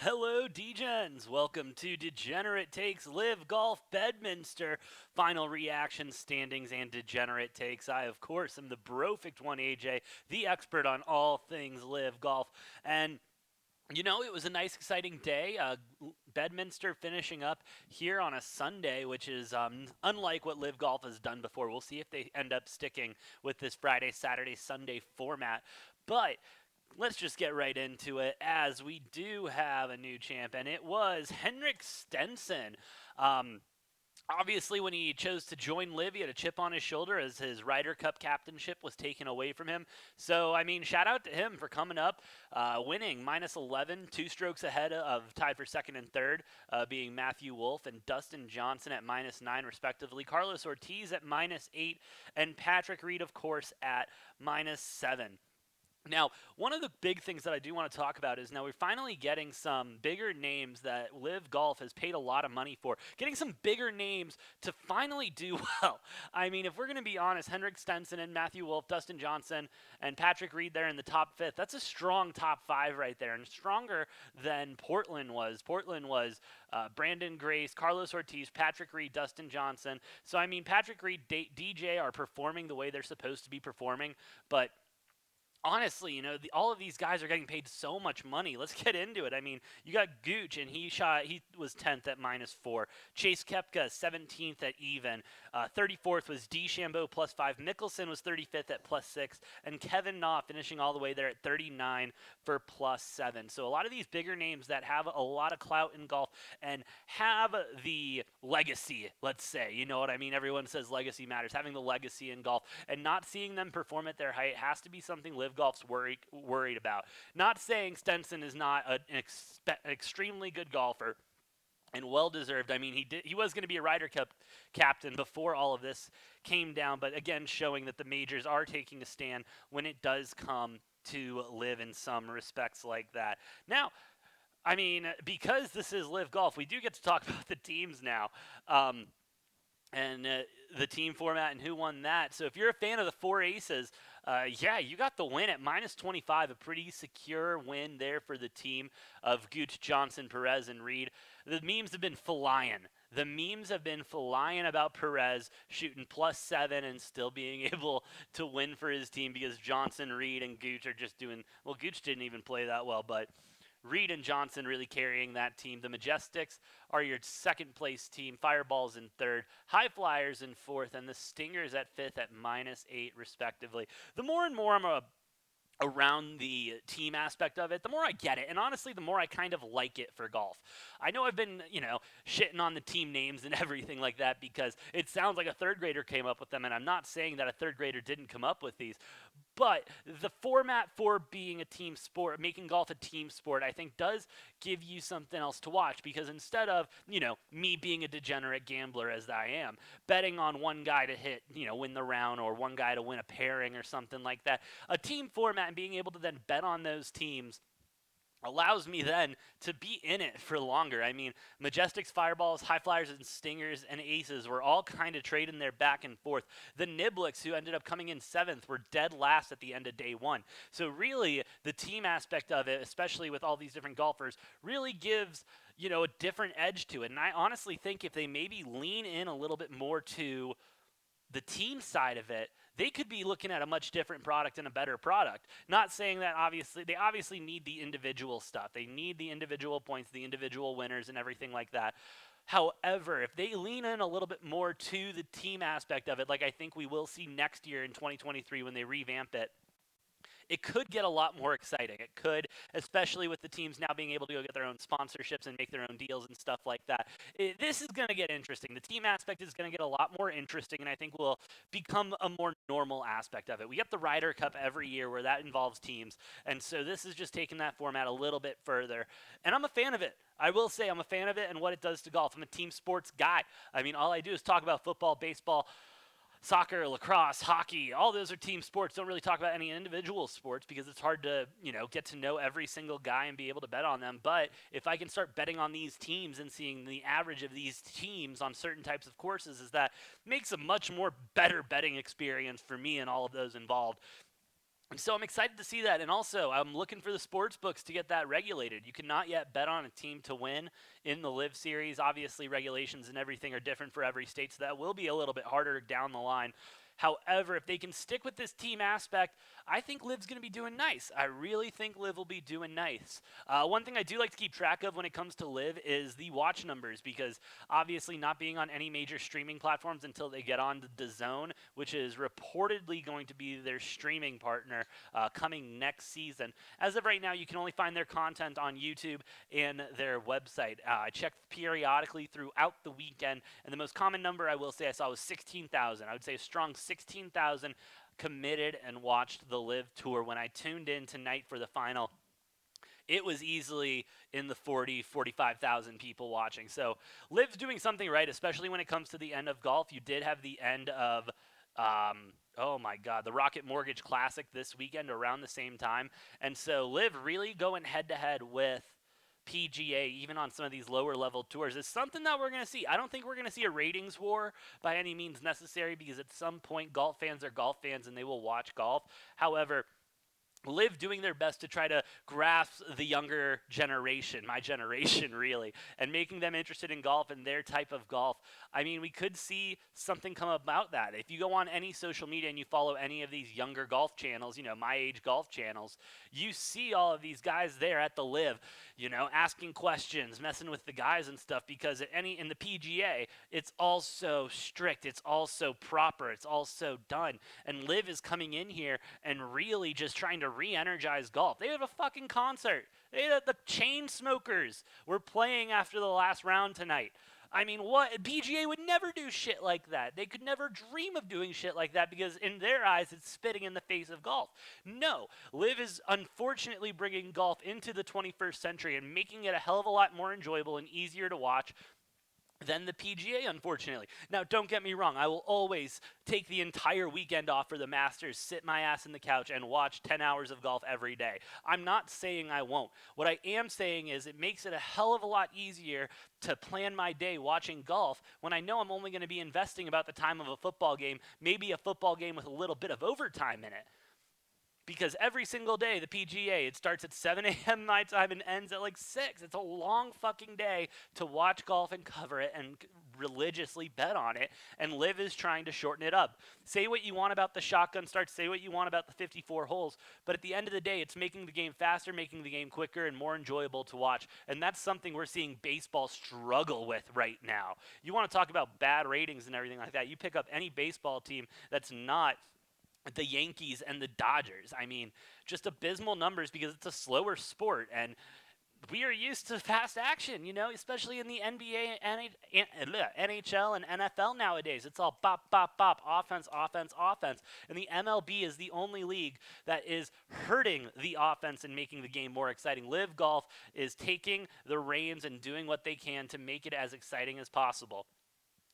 Hello, Degens. Welcome to Degenerate Takes LIV Golf Bedminster. Final reaction standings and Degenerate Takes. I, of course, am the brofict one, AJ, the expert on all things LIV Golf. And it was a nice, exciting day. Bedminster finishing up here on a Sunday, which is unlike what LIV Golf has done before. We'll see if they end up sticking with this Friday, Saturday, Sunday format. But let's just get right into it, as we do have a new champ, and it was Henrik Stenson. Obviously, when he chose to join LIV, he had a chip on his shoulder as his Ryder Cup captainship was taken away from him. So, shout out to him for coming up, winning -11, 2 strokes ahead of tied for second and third, being Matthew Wolff and Dustin Johnson at -9, respectively. Carlos Ortiz at -8, and Patrick Reed, of course, at -7. Now, one of the big things that I do want to talk about is now we're finally getting some bigger names that LIV Golf has paid a lot of money for. Getting some bigger names to finally do well. If we're going to be honest, Henrik Stenson and Matthew Wolff, Dustin Johnson, and Patrick Reed there in the top 5th, that's a strong top 5 right there, and stronger than Portland was. Portland was Brandon Grace, Carlos Ortiz, Patrick Reed, Dustin Johnson. So, Patrick Reed, DJ are performing the way they're supposed to be performing, but honestly, all of these guys are getting paid so much money. Let's get into it. You got Gooch, and he was 10th at -4. Chase Koepka, 17th at even. 34th was DeChambeau +5. Mickelson was 35th at +6. And Kevin Na finishing all the way there at 39 for +7. So a lot of these bigger names that have a lot of clout in golf and have the legacy, let's say. You know what I mean? Everyone says legacy matters. Having the legacy in golf and not seeing them perform at their height has to be something LIV Golf's worried about. Not saying Stenson is not an extremely good golfer and well-deserved. He was going to be a Ryder Cup captain before all of this came down, but again, showing that the majors are taking a stand when it does come to LIV in some respects like that. Now, because this is LIV Golf, we do get to talk about the teams now. And the team format and who won that. So if you're a fan of the Four Aces, you got the win at -25, a pretty secure win there for the team of Gooch, Johnson, Perez, and Reed. The memes have been flying. The memes have been flying about Perez shooting +7 and still being able to win for his team because Johnson, Reed, and Gooch are just doing, well, Gooch didn't even play that well, but Reed and Johnson really carrying that team. The Majestics are your second place team. Fireballs in third. High Flyers in fourth. And the Stingers at fifth at -8, respectively. The more and more I'm around the team aspect of it, the more I get it. And honestly, the more I kind of like it for golf. I know I've been, shitting on the team names and everything like that because it sounds like a third grader came up with them. And I'm not saying that a third grader didn't come up with these. But the format for being a team sport, making golf a team sport, I think does give you something else to watch because instead of, me being a degenerate gambler as I am, betting on one guy to hit, win the round or one guy to win a pairing or something like that, a team format and being able to then bet on those teams allows me then to be in it for longer. Majestics, Fireballs, High Flyers, and Stingers, and Aces were all kind of trading their back and forth. The Niblets, who ended up coming in 7th, were dead last at the end of day 1. So really, the team aspect of it, especially with all these different golfers, really gives, a different edge to it. And I honestly think if they maybe lean in a little bit more to the team side of it, they could be looking at a much different product and a better product. Not saying that they obviously need the individual stuff. They need the individual points, the individual winners, and everything like that. However, if they lean in a little bit more to the team aspect of it, like I think we will see next year in 2023 when they revamp it, it could get a lot more exciting. It could, especially with the teams now being able to go get their own sponsorships and make their own deals and stuff like that. This is going to get interesting. The team aspect is going to get a lot more interesting, and I think will become a more normal aspect of it. We get the Ryder Cup every year where that involves teams, and so this is just taking that format a little bit further, and I'm a fan of it. I will say I'm a fan of it and what it does to golf. I'm a team sports guy. All I do is talk about football, baseball, soccer, lacrosse, hockey, all those are team sports. Don't really talk about any individual sports because it's hard to, get to know every single guy and be able to bet on them. But if I can start betting on these teams and seeing the average of these teams on certain types of courses, is that makes a much more better betting experience for me and all of those involved. And so I'm excited to see that. And also, I'm looking for the sports books to get that regulated. You cannot yet bet on a team to win in the LIV series. Obviously, regulations and everything are different for every state, so that will be a little bit harder down the line. However, if they can stick with this team aspect, I think LIV's going to be doing nice. I really think LIV will be doing nice. One thing I do like to keep track of when it comes to LIV is the watch numbers, because obviously not being on any major streaming platforms until they get on the DAZN, which is reportedly going to be their streaming partner coming next season. As of right now, you can only find their content on YouTube and their website. I checked periodically throughout the weekend, and the most common number I will say I saw was 16,000. I would say a strong 16,000 committed and watched the LIV Tour. When I tuned in tonight for the final, it was easily in the 45,000 people watching. So LIV's doing something right, especially when it comes to the end of golf. You did have the end of oh my God, the Rocket Mortgage Classic this weekend around the same time. And so LIV really going head to head with PGA, even on some of these lower level tours, is something that we're going to see. I don't think we're going to see a ratings war by any means necessary, because at some point golf fans are golf fans and they will watch golf. However, LIV doing their best to try to grasp the younger generation, my generation really, and making them interested in golf and their type of golf. I mean, we could see something come about that. If you go on any social media and you follow any of these younger golf channels, my age golf channels, you see all of these guys there at the LIV, asking questions, messing with the guys and stuff, because in the PGA, it's all so strict, it's all so proper, it's all so done. And LIV is coming in here and really just trying to re-energize golf. They have a fucking concert. The Chainsmokers were playing after the last round tonight. I mean, what? PGA would never do shit like that. They could never dream of doing shit like that, because in their eyes, it's spitting in the face of golf. No, LIV is unfortunately bringing golf into the 21st century and making it a hell of a lot more enjoyable and easier to watch than the PGA, unfortunately. Now, don't get me wrong. I will always take the entire weekend off for the Masters, sit my ass in the couch, and watch 10 hours of golf every day. I'm not saying I won't. What I am saying is it makes it a hell of a lot easier to plan my day watching golf when I know I'm only going to be investing about the time of a football game, maybe a football game with a little bit of overtime in it. Because every single day, the PGA, it starts at 7 a.m. my time and ends at like 6. It's a long fucking day to watch golf and cover it and religiously bet on it. And LIV is trying to shorten it up. Say what you want about the shotgun starts, say what you want about the 54 holes, but at the end of the day, it's making the game faster, making the game quicker, and more enjoyable to watch. And that's something we're seeing baseball struggle with right now. You want to talk about bad ratings and everything like that, you pick up any baseball team that's not the Yankees and the Dodgers. I mean, just abysmal numbers, because it's a slower sport, and we are used to fast action, especially in the NBA, NHL, and NFL nowadays. It's all bop, bop, bop, offense, offense, offense. And the MLB is the only league that is hurting the offense and making the game more exciting. LIV Golf is taking the reins and doing what they can to make it as exciting as possible.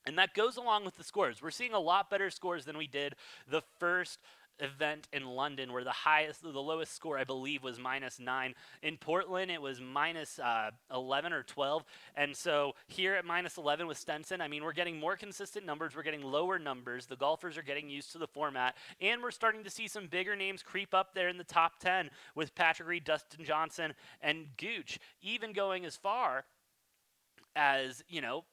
And that goes along with the scores. We're seeing a lot better scores than we did the first event in London, where the lowest score, I believe, was -9. In Portland, it was -11 or 12. And so here at -11 with Stenson, I mean, we're getting more consistent numbers. We're getting lower numbers. The golfers are getting used to the format. And we're starting to see some bigger names creep up there in the top 10 with Patrick Reed, Dustin Johnson, and Gooch, even going as far as,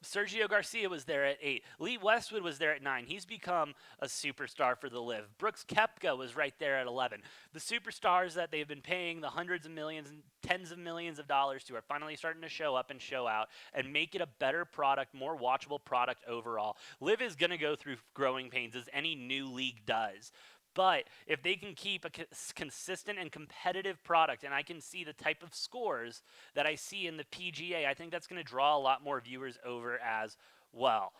Sergio Garcia was there at 8. Lee Westwood was there at 9. He's become a superstar for the LIV. Brooks Koepka was right there at 11. The superstars that they've been paying the hundreds of millions and tens of millions of dollars to are finally starting to show up and show out and make it a better product, more watchable product overall. LIV is going to go through growing pains, as any new league does. But if they can keep a consistent and competitive product, and I can see the type of scores that I see in the PGA, I think that's going to draw a lot more viewers over as well.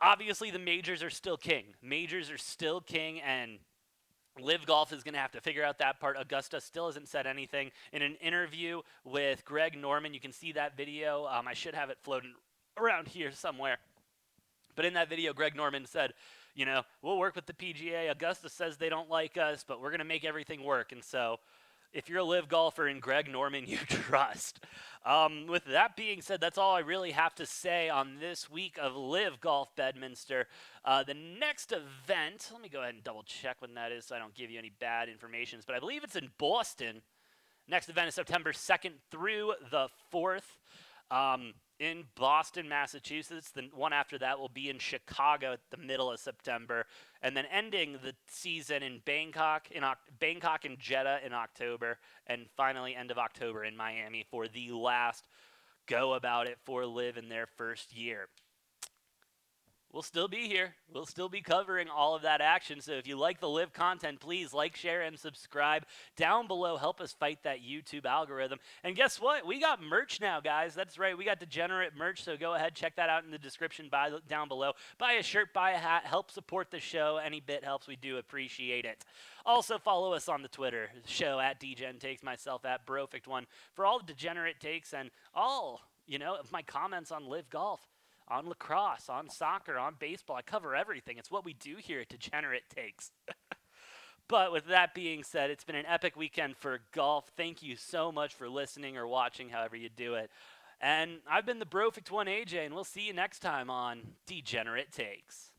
Obviously, the majors are still king. Majors are still king, and LIV Golf is going to have to figure out that part. Augusta still hasn't said anything. In an interview with Greg Norman, you can see that video. I should have it floating around here somewhere. But in that video, Greg Norman said, we'll work with the PGA. Augusta says they don't like us, but we're going to make everything work. And so if you're a LIV golfer and Greg Norman you trust. With that being said, that's all I really have to say on this week of LIV Golf Bedminster. The next event, let me go ahead and double check when that is so I don't give you any bad information, but I believe it's in Boston. Next event is September 2nd through the 4th. In Boston, Massachusetts. The one after that will be in Chicago at the middle of September, and then ending the season in Bangkok and Jeddah in October, and finally end of October in Miami for the last go about it for LIV in their first year. We'll still be here. We'll still be covering all of that action. So if you like the LIV content, please like, share, and subscribe down below. Help us fight that YouTube algorithm. And guess what? We got merch now, guys. That's right. We got Degenerate merch. So go ahead, check that out in the description down below. Buy a shirt, buy a hat. Help support the show. Any bit helps. We do appreciate it. Also, follow us on the Twitter show at DGenTakes, myself at Brofict1 for all the Degenerate takes and all, of my comments on LIV Golf, on lacrosse, on soccer, on baseball. I cover everything. It's what we do here at Degenerate Takes. But with that being said, it's been an epic weekend for golf. Thank you so much for listening or watching, however you do it. And I've been the Brofict1 AJ, and we'll see you next time on Degenerate Takes.